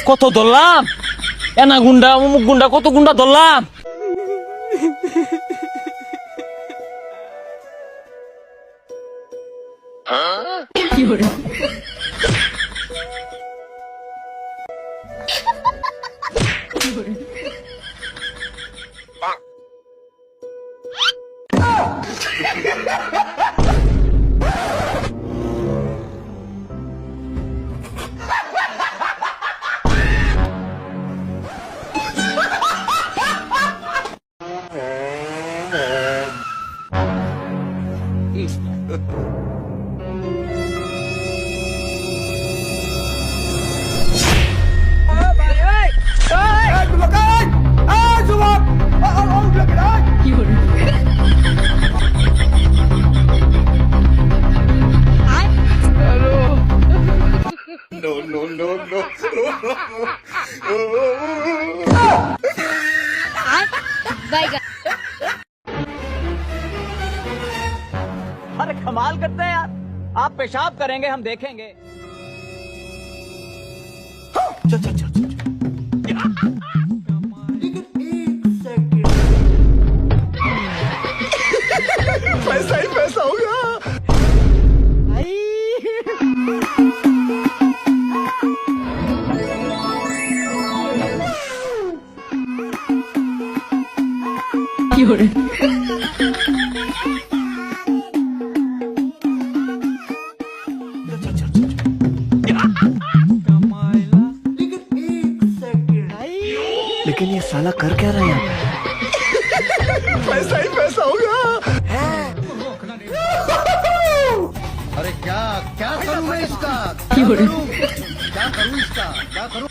কত ধরলাম এনা গুন্ডা অমুক গুন্ডা কত গুন্ডা ধরলাম। अरे कमाल करते हैं यार, आप पेशाब करेंगे हम देखेंगे। चल चल चल पैसा ही पैसा होगा। लेकिन ये साला कर क्या रहा है यहाँ पे? पैसा ही पैसा होगा। अरे क्या क्या करूं मैं इसका, क्या करूं इसका, क्या करूं?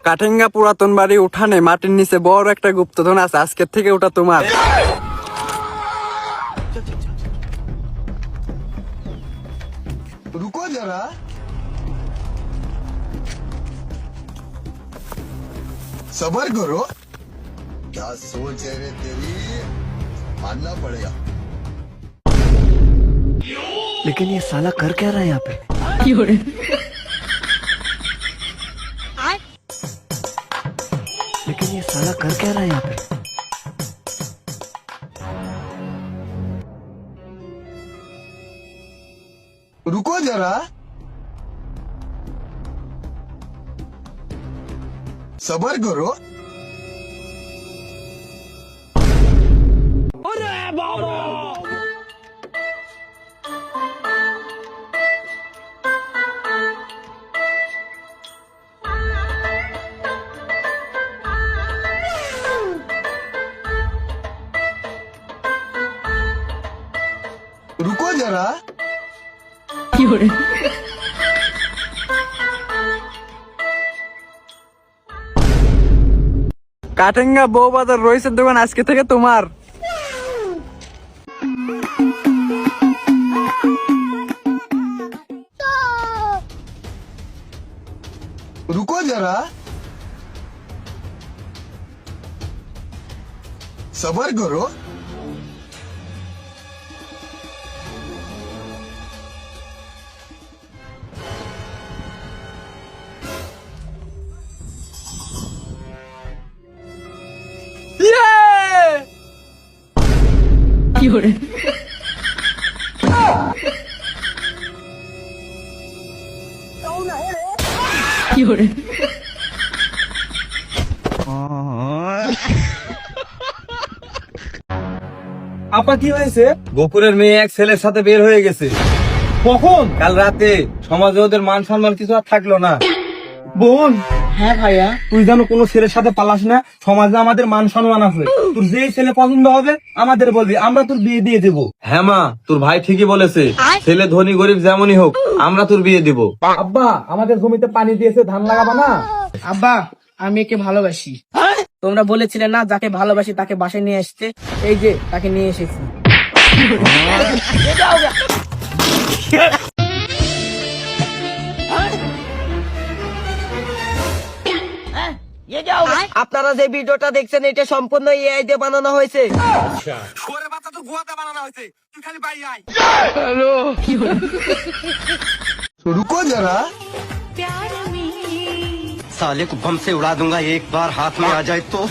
কাঠেঙ্গা পুরাতন বাড়ি উঠানে মাটির নিচে বড় একটা গুপ্তধন আছে, আজকের থেকে ওটা তোমার। रुको जरा, सबर करो। क्या सोच है रे तेरी, मानना पड़ेगा। लेकिन ये साला कर क्या रहा है यहाँ पे? लेकिन ये साला कर क्या रहा है यहाँ पे? रुको जरा, सबर करो। रुको जरा, কাঠেঙ্গা বউ বাজার রইসের দোকান আজকে থেকে তোমার। रुको जरा, सबर करो। আপা কি হয়েছে? গোপুরের মেয়ে এক ছেলের সাথে বের হয়ে গেছে কখন? কাল রাতে। সমাজে ওদের মান সম্মান কিছু আর থাকলো না। বোন, হ্যাঁ ভাইয়া, তুই যেন কোনো ছেলের সাথে পালাস না। সমাজে আমাদের মান সম্মান আছে। তোর যেই ছেলে পছন্দ হবে আমাদের বলবি, আমরা তোর বিয়ে দিয়ে দেবো। হ্যাঁ মা, তোর ভাই ঠিকই বলেছে, ছেলে ধনী গরিব যেমনই হোক আমরা তোর বিয়ে দিব। আব্বা, আমাদের জমিতে পানি দিয়েছে, ধান লাগাবা না? আব্বা, আমি একে ভালোবাসি। তোমরা বলেছিলে না যাকে ভালোবাসি তাকে বাসায় নিয়ে আসতে, এই যে তাকে নিয়ে এসেছি। আপনারা যে ভিডিওটা দেখছেন এটা সম্পূর্ণ এআই দিয়ে বানানো হয়েছে। तो रुको जरा, साले को बम से उड़ा दूंगा एक बार हाथ में आ जाए तो।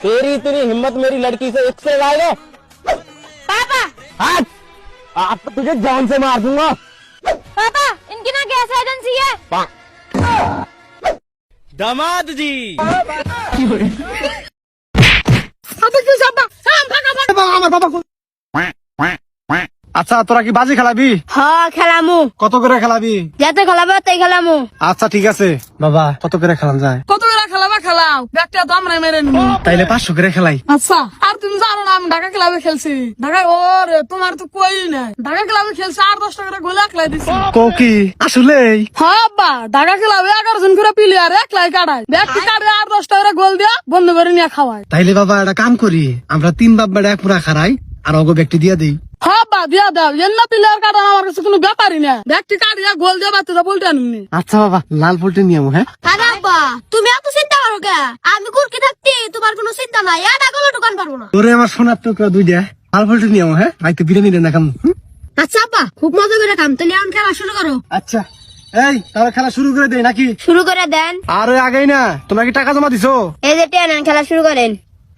तेरी इतनी हिम्मत मेरी लड़की से एक से लाएगा? पापा आप तुझे जान से मार दूंगा। पापा इनकी ना गैस एजेंसी है। दामाद जी, আচ্ছা তোরা কি বাজি খেলাবি? হ্যাঁ খেলামু, কত করে খেলাবি? যাতে খেলাবে তাই খেলামু। আচ্ছা ঠিক আছে বাবা, কত করে খেলান যায়? কত করে খেলাবা খেলাও, ব্যাগটা তো আমরা মেরে নিব। তাইলে 500 করে খেলাই। আচ্ছা, আর তুমি জানো না আমি ঢাকা ক্লাবে খেলছি। ঢাকায় ওরে তোমার তো কই নাই, ঢাকা ক্লাবে খেলছি 8-10 টাকা গোলে একলাই দিছি। কি আসলেই? হ্যাঁ আব্বা, ঢাকা ক্লাবে 11 জন করে প্লেয়ার একলাই কাটায়, ব্যাগটি কাটে 8-10 টাকা গোল দিয়া বন্ধ করে নিয়ে খাওয়ায়। তাইলে বাবা একটা কাম করি, আমরা 3 বাপ বেড়া এক পুরা খারাই আর অগো ব্যক্তি দিয়া দেই। হ্যাঁ বা দিয়া দাও, এন্না প্লেয়ার কাটানো আমার কাছে কোনো ব্যাপারই না। ব্যাগটি কাটিয়া গোল দিয়ে বাচ্চাটা বলতে আনিনি। আচ্ছা বাবা, লাল পোল্টে নিয়ে হ্যাঁ। আরে আব্বা, তুমি এত চিন্তা করো কে? আমি কুরকি থাকতে তোমার কোনো চিন্তা নাই, এটা গেলে দোকান পারবো না। তোরে আমার সোনার টুকরা 2টা লাল পোল্টে নিয়ে হ্যাঁ, আইতে বিরিয়ানি না খাম। আচ্ছা আব্বা, খুব মজা করে কাম, তাহলে এখন খেলা শুরু করো। আচ্ছা, এই তাহলে খেলা শুরু করে দেই নাকি? শুরু করে দেন। আরে আগেই না, তোমরা কি টাকা জমা দিছো? এই যে টেন খেলা শুরু করেন।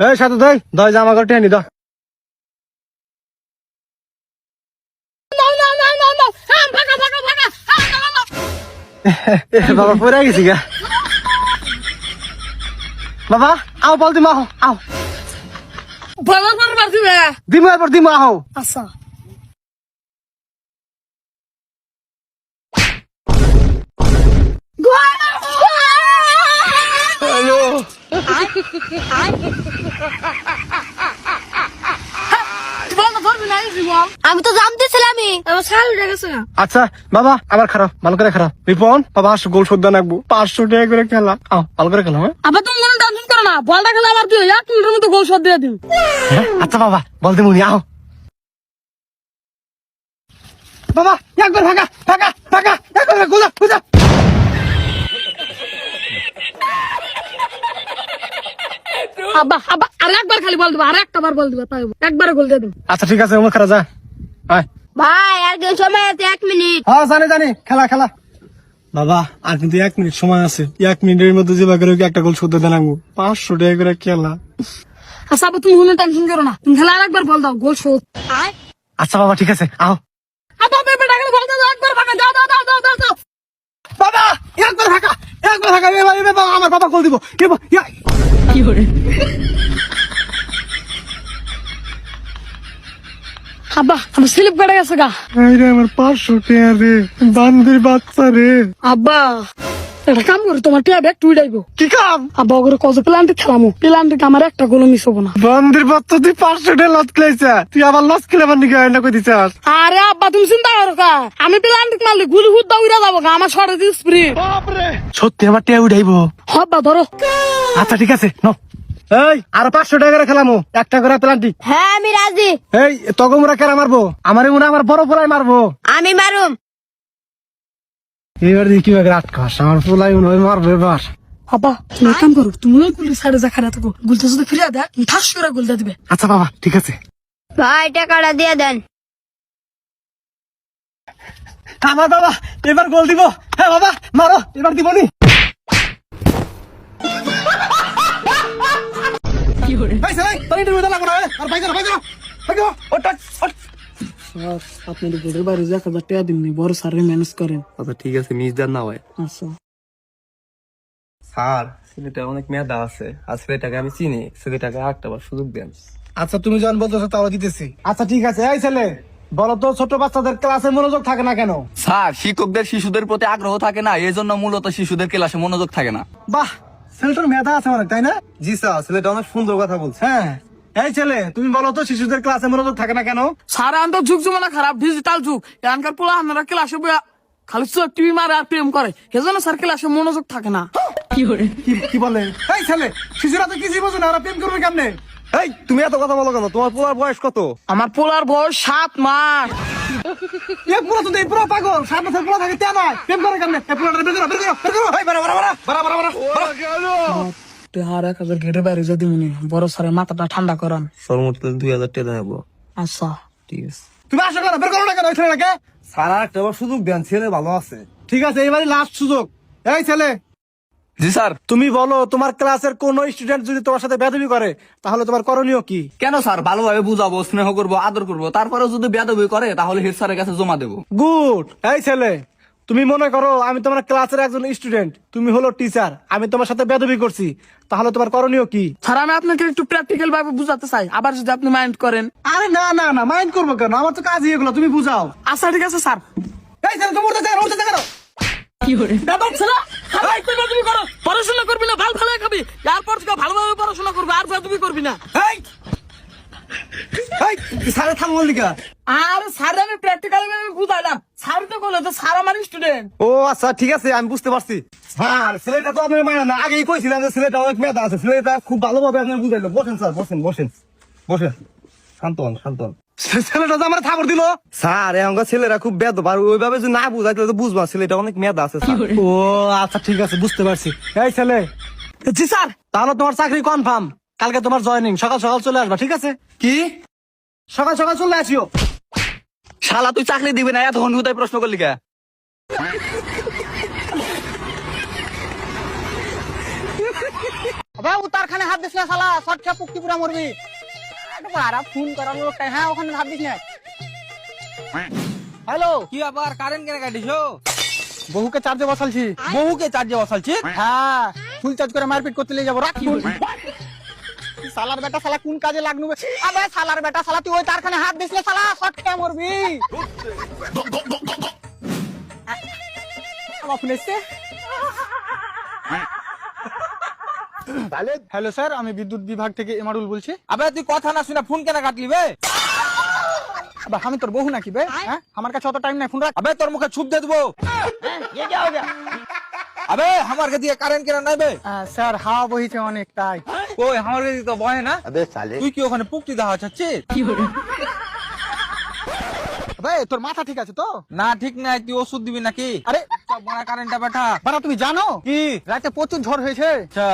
এই সাথে দই জামা করে টেনে দাও। বাবা পড়ে গেছি গা। বাবা আও বল দিমা আও, বাবা করে পারছি বে। দিমা এরপর দিমা আও। আচ্ছা আমি তো জানতেছিলামই, আমার ছাল উঠে গেছে। আচ্ছা বাবা, আবার খারাপ, ভালো করে খারাপ। রিপন বাবা, 500 গোল শোধ রাখবো, 500 টাকা করে খেলা। আও ভালো করে খেলা হ্যাঁ। আবার তুমি কোনো টেনশন করো না, বলটা খেলে আমার দিও, 1 মিনিটের মধ্যে গোল শট দিয়ে দিও। আচ্ছা বাবা, বল দিমু আও। বাবা একবার একবার গোল গোল। আব্বা আব্বা আর একবার খালি বল দিবা, আর একটা বার বল দিবা, তাই একবারে গোল দিয়ে দিও। আচ্ছা ঠিক আছে, ওমর খেলা যা। আয় ভাই আর কি সময় আছে? 1 মিনিট। হ্যাঁ জানি খেলা। বাবা আর কিন্তু 1 মিনিট সময় আছে, 1 মিনিটের মধ্যে যে বাগের একটা গোল শোধ দিয়ে লাগবো, 500 টাকা করে খেলা। আচ্ছা আব্বা, তুমি কোনো টেনশন করো না, তুমি খেলা আর একবার বল দাও, গোল শোধ। আচ্ছা বাবা ঠিক আছে, আও। আব্বা বেটা খেলে বল দাও, একবার ফাঁকা দাও। বাবা একবার ফাঁকা, এবার বাবা, আমার বাবা গোল দিব। কি করে? আব্বা আমার স্লিপ কেটে গেছে গা। আরে আমার 500 টাকা রে, বান্দির বাচ্চা রে। আব্বা একটা কাম করে, তোমার টিয়া ব্যাগ তুই যাইবো। কি কাম? আব্বা ওগুলো কত প্লান্টে খেলামো, প্লান্টে আমার একটা গোল মিস হবো না। বান্দির বাচ্চা, তুই 500 টাকা লস খেলাইছা, তুই আবার লস খেলাবার নিকে না কই দিছাস? আরে আব্বা তুমি চিন্তা করো কা, আমি প্লান্টে মারলে গুলি হুদ্দা উড়া যাবো গা, আমার শর্টে দিয়ে স্প্রে। সত্যি আমার টিয়া উঠাইবো? আব্বা ধরো। আচ্ছা ঠিক আছে, নাও। এই আর 500 টাকা করে খেলামো, একটা করে প্লান্টি। হ্যাঁ আমি রাজি। এই তগো মুরা কেরা মারবো? আমারে মুরা আমার বড় পোলাই মারবো। আমি মারুম। এবার দেখি রাত খাস, আমার পোলাই মারবো এবার। আব্বা তুমি এক কাম করো, তুমি ওই গুলি সাইডে যা খাড়া থাকো, গুলটা যদি ফিরে দেয় তুমি ঠাস করে গুলটা দিবে। আচ্ছা বাবা ঠিক আছে। ভাই টাকাটা দিয়ে দেন। আমার বাবা এবার গোল দিব। হ্যাঁ বাবা মারো, এবার দিব নি। আপনি বোর্ডের বাইরে যা 1000 টাকা দিননি, বড় স্যার ম্যানেজ করেন। আচ্ছা ঠিক আছে, মিস দেন না হয়। আচ্ছা স্যার ছেলেটা অনেক মেধা আছে আর ছেলেটাকে আমি চিনি, ছেলেটাকে আরেকটা বার সুযোগ দেন। আচ্ছা তুমি যখন বলতেছো তাহলে দিতেছি। আচ্ছা ঠিক আছে, এই ছেলে বলো তো, ছোট বাচ্চাদের ক্লাসে মনোযোগ থাকে না কেন? স্যার, শিক্ষকদের শিশুদের প্রতি আগ্রহ থাকে না, এই জন্য মূলত শিশুদের ক্লাসে মনোযোগ থাকে না। বাহ, ছেলেটার মেধা আছে অনেক, তাই না? জি স্যার, ছেলেটা অনেক সুন্দর কথা বলছে। হ্যাঁ, এই ছেলে তুমি বলো তো, শিশুদের ক্লাসে মনোযোগ থাকে না কেন? স্যার এখন তো যুগ জমানা খারাপ, ডিজিটাল যুগ। এখানকার পোলা আপনারা ক্লাসে বইয়া খালি টিভি মারে আর প্রেম করে, সেজন্য স্যার ক্লাসে মনোযোগ থাকে না। কি বলে? এই ছেলে, শিশুরা তো কিছুই বোঝে না, ওরা প্রেম করবে কেমনে? এই তুমি এত কথা বলো কেন? তোমার পোলার বয়স কত? আমার পোলার বয়স 7 মাস। এ পুরো তো এই পুরো পাগল, 7 বছর পুরো থাকে তে নয়, প্রেম করে কেমনে? এই পুরোটা বের করো, বের করো, বের করো। এই বাড়া বাড়া বাড়া বাড়া বাড়া বাড়া। তুই আর 1000 গেটে বাইরে যদি মনে বড় স্যারের মাথাটা ঠান্ডা করান। সর্বোচ্চ 2000 টাকা নেবো। আচ্ছা ঠিক আছে তুমি আশা করো, বের করো না কেন এই ছেলেটাকে? স্যার, আরেকটা বার সুযোগ দেন, ছেলে ভালো আছে। ঠিক আছে, এবারে লাস্ট সুযোগ। এই ছেলে, জি স্যার। তুমি বলো, তোমার ক্লাসের কোন স্টুডেন্ট যদি তোমার সাথে বেয়াদবি করে তাহলে তোমার করণীয় কি? কেন স্যার, ভালোভাবে বুঝাবো, স্নেহ করবো, আদর করবো, তারপরেও যদি বেয়াদবি করে তাহলে হেড স্যারের কাছে জমা দেবো। গুড। এই ছেলে, তুমি মনে করো আমি তোমার ক্লাসের একজন স্টুডেন্ট, তুমি হলো টিচার, আমি তোমার সাথে বেয়াদবি করছি, তাহলে তোমার করণীয় কি? স্যার আমি আপনাকে একটু প্র্যাকটিক্যাল ভাবে বুঝাতে চাই, আবার যদি আপনি মাইন্ড করেন। আরে না না না, মাইন্ড করবো কেন? আমার তো কাজই এগুলো, তুমি বুঝাও। আচ্ছা ঠিক আছে স্যার। এই ছেলে, তুমি উঠতে কেন? ব্যাপার ছেলে, খারাপ তুই বেয়াদবি করো, পড়াশোনা করবি না, ভালো খাবি, এরপর থেকে ভালোভাবে পড়াশোনা করবি, আর বেয়াদবি করবি না। এই সাড়ে থাম মল্লিকা। আর স্যার আমি প্র্যাকটিক্যাল ভাবে বুঝাইলাম, স্যার তো বলে তো স্যার আমার স্টুডেন্ট। ও আচ্ছা ঠিক আছে, আমি বুঝতে পারছি। স্যার, ছেলেটা তো আপনার মানে না, আগেই কইছিলাম যে ছেলেটা অনেক মেধা আছে, ছেলেটা খুব ভালোভাবে আপনার বুঝাইলো। বসেন স্যার, বসেন বসেন বসেন, শান্ত হন শান্ত হন। ছেলেটা তো আমার থাপড় দিল। স্যার, এখনকার ছেলেরা খুব বেদ, আর ওইভাবে যদি না বুঝাই তাহলে তো বুঝবা ছেলেটা অনেক মেধা আছে স্যার। ও আচ্ছা ঠিক আছে, বুঝতে পারছি। এই ছেলে, জি স্যার। তাহলে তোমার চাকরি কনফার্ম, কালকে তোমার জয়েনিং, সকাল সকাল চলে আসবা, ঠিক আছে? কি সকাল সকাল চলে আসিও। শালা, তুই চাকরি দিবি না, এতক্ষণ হুদায় প্রশ্ন করলি কে? উতারখানে হাত দিস না শালা, শর্ট খেয়ে পুক্তি পুরা মরবি। ফোন করার লোকটা, হ্যাঁ ওখানে হাত দিস না। হ্যালো, কি আবার কারেন্ট কেন কাটিছো? বহুকে চার্জে বসালছি। বহুকে চার্জে বসালছি? হ্যাঁ, ফুল চার্জ করে মারপিট করতে নিয়ে যাবো, রাখ ফোন। শালার বেটা, শালা কোন কাজে লাগনু? আবে শালার বেটা, শালা তুই ওই তারখানে হাত দিস না শালা, শর্ট খেয়ে মরবি। আমার ফোন এসছে। হ্যালো স্যার, আমি বিদ্যুৎ বিভাগ থেকে এমারুল বলছি। আবে তুই কথা না শুনে ফোন কেন কাটলি বে? আবে আমি তোর বহু নাকি বে? হ্যাঁ, আমার কাছে অত টাইম নাই, ফোন রাখ। আবে তোর মুখে ছুপ দিয়ে দেবো। আবে আমার কে দিয়ে কারেন্ট কেন নাই বে? স্যার হাওয়া বহিছে অনেক, তাই। ওই আমার কে দিয়ে তো বহে না। তুই কি ওখানে পুকটি দেওয়া চাচ্ছিস? আবে তোর মাথা ঠিক আছে তো? না ঠিক নাই, তুই ওষুধ দিবি নাকি? আরে বড় কারেন্টটা পাঠা। বাড়া, তুমি জানো কি? রাতে প্রচুর ঝড় হয়েছে, আচ্ছা,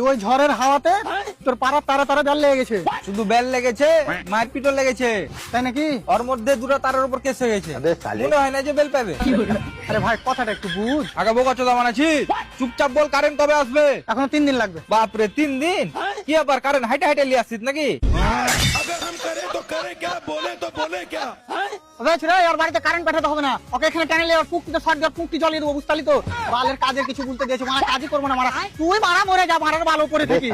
ওই ঝড়ের হাওয়াতে তোর পাড়ার তারা তারা বেল লেগে গেছে। শুধু বেল লেগেছে, মারপিটও লেগেছে, তাই নাকি? ওর মধ্যে দুটো তারের উপর কেস হয়ে গেছে। মনে হয় না যে বেল পাবে। আরে ভাই কথাটা একটু বুঝ। আগে বোকা চোদা বানাচ্ছি, চুপচাপ বল কারেন্ট কবে আসবে? এখনো 3 দিন লাগবে। বাপরে 3 দিন? কি আবার কারেন্ট হাইটে হাইটে লিয়ে আসছিস নাকি? আর বাড়িতে কারেন্ট পাঠাতে হবে না, ওকে এখানে টানেলে পুকটিতে শর্ট দিয়ে পুকটি জ্বালিয়ে দেবো, বুঝতালি তো? বালের কাজের কিছু বলতে দিয়েছে, মারা কাজই করবো না, মারা তুই মারা মরে যা, মারার ভালো করে থাকি।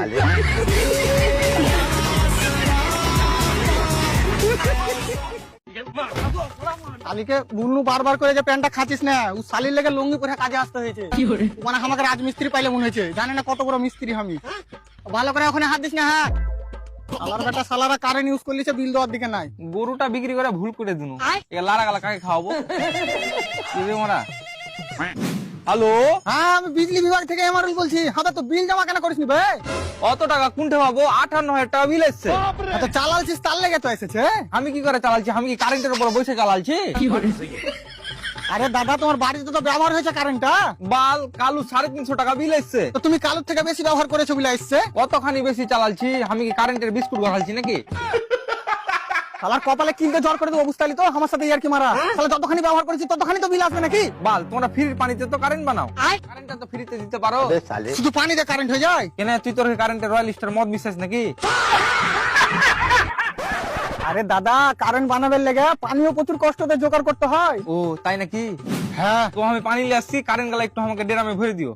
শালিকে বুনু বারবার করে যে প্যান্টটা খাচ্ছিস না, ও শালির লেগে লুঙ্গি পরে কাজে আসতে হয়েছে। মানে আমাকে রাজমিস্ত্রি পাইলে মনে হয়েছে, জানে না কত বড় মিস্ত্রি আমি। ভালো করে ওখানে হাত দিস না। হ্যাঁ, শালার বেটা, শালারা কারেন্ট ইউজ করলিছে, বিল দেওয়ার দিকে নাই। গরুটা বিক্রি করে ভুল করে দিনু, লারা গালা কাকে খাওয়াবো? মারা। হ্যালো, হ্যাঁ আমি বিজলি বিভাগ থেকে এমআরএল বলছি। হ্যাঁ তো বিল জমা কেন করিসনি ভাই? অত টাকা কোনটা পাবো? 58,000 টাকা বিল এসছে। তো চালালছিস, তার লেগে তো এসেছে। আমি কি করে চালাচ্ছি? আমি কি কারেন্টের উপর বসে চালাচ্ছি? আরে দাদা, তোমার বাড়িতে তো ব্যবহার হয়েছে কারেন্টটা। বাল কালু 350 টাকা বিল এসছে। তো তুমি কালুর থেকে বেশি ব্যবহার করেছো বলে এসছে। কতখানি বেশি চালাচ্ছি? আমি কি কারেন্টের বিস্কুট বানাচ্ছি নাকি? শালার কপালে কিনতে জ্বর করে দেবো, বুঝতালি তো? আমার সাথে ইয়ার কি মারা। শালা যতখানি ব্যবহার করেছি ততখানি তো বিল আসবে নাকি? বাল, তোমরা ফ্রির পানিতে তো কারেন্ট বানাও, কারেন্টটা তো ফ্রিতে দিতে পারো। শুধু পানিতে কারেন্ট হয়ে যায়? কেন তুই তোর কারেন্টের রয়্যাল স্টার মদ মিশাস নাকি? আরে দাদা, কারেন্ট বানাবার লেগে পানিও প্রচুর কষ্টতে জোগাড় করতে হয়। ও তাই নাকি? হ্যাঁ, তো আমি পানি নিয়ে আসছি, কারেন্ট গালা একটু আমাকে ড্রামে ভরে দিও।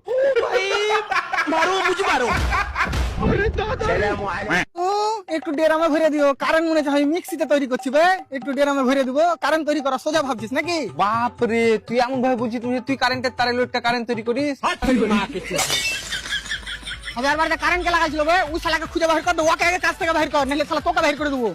ও একটু ডেরামে ভরে দিও, কারেন্ট মনে হচ্ছে আমি মিক্সিতে তৈরি করছি বে, একটু ডেরামে ভরে দিব, কারেন্ট তৈরি করা সোজা ভাবছিস নাকি? বাপরে, তুই এমন ভাবে বলছিস তুই কারেন্টের তারে লোডটা কারেন্ট তৈরি করিস? হাজার বারটা কারেন্ট কে লাগাইছিল বে, ওই শালাকে খুঁজে বাহির কর, ওকে আগে কাছ থেকে বাহির কর, নাহলে শালা তোকে বাহির করে দেবো।